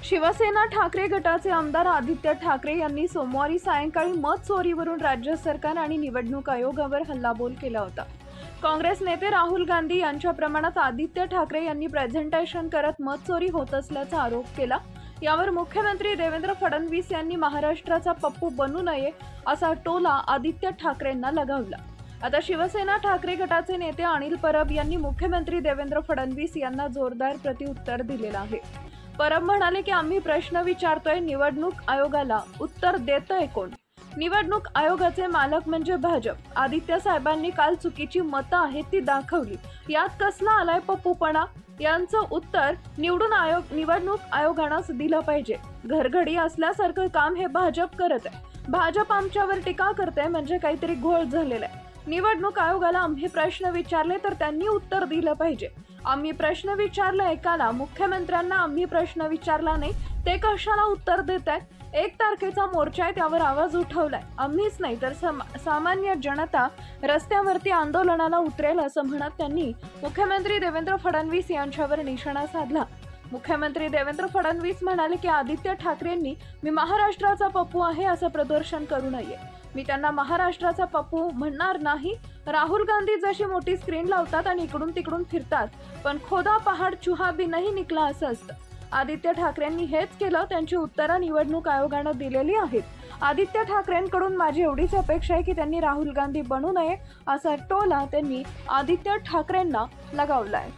शिवसेना ठाकरे गटाचे आमदार आदित्य ठाकरे यांनी सोमवारी सायंकाळी मत चोरीवरून राज्य सरकार आणि निवडणूक आयोगावर हल्लाबोल केला होता। काँग्रेस नेते राहुल गांधी यांच्या प्रमाणात आदित्य ठाकरे यांनी प्रेझेंटेशन करत मत चोरी होत असल्याचा आरोप केला। यावर मुख्यमंत्री देवेंद्र फडणवीस यांनी महाराष्ट्राचा पप्पू बनू नये असा टोला आदित्य ठाकरेंना लगावला। आता शिवसेना ठाकरे गटाचे नेते अनिल परब यांनी मुख्यमंत्री देवेंद्र फडणवीस यांना जोरदार प्रत्युत्तर दिलेलं आहे। परब म्हणाले की आम्ही प्रश्न विचारतोय, निवडणूक आयोगाला उत्तर देतोय कोण? निवडणूक आयोगाचे मालक म्हणजे भाजप। आदित्य साहेबांनी काल चुकीची मतं आहेत ती दाखवली, यात कसला आलाय पप्पूपणा? यांचं उत्तर निवडणूक आयोगानंच दिलं पाहिजे। घरघडी असल्यासारखं काम हे भाजप करत आहे। भाजप आमच्यावर टीका करते म्हणजे काहीतरी घोळ झालेला आहे। निवडणूक आयोगाला आम्ही प्रश्न विचारले तर त्यांनी उत्तर दिलं पाहिजे। आम्ही प्रश्न विचारला एकाला, मुख्यमंत्र्यांना आम्ही प्रश्न विचारला नाही, ते कशाला उत्तर देत आहेत? 1 तारखेचा मोर्चा आहे, त्यावर आवाज उठवलाय, आम्हीच नाही तर सामान्य जनता रस्त्यावरती आंदोलनाला उतरेल असं म्हणत त्यांनी मुख्यमंत्री देवेंद्र फडणवीस यांच्यावर निशाणा साधला। मुख्यमंत्री देवेंद्र फडणवीस म्हणाले की आदित्य ठाकरेंनी मी महाराष्ट्राचा पप्पू आहे असं प्रदर्शन करू नये। मी त्यांना महाराष्ट्राचा पप्पू म्हणणार नाही। राहुल गांधी जशी मोठी स्क्रीन लावतात आणि इकडून तिकडून फिरतात, पण खोदा पहाड चुहा भी नहीं निकला असं असतं। आदित्य ठाकरेंनी हेच केलं, त्यांची उत्तरं निवडणूक आयोगानं दिलेली आहेत। आदित्य ठाकरेंकडून माझी एवढीच अपेक्षा आहे की त्यांनी राहुल गांधी बनू नये असा टोला त्यांनी आदित्य ठाकरेंना लगावलाय।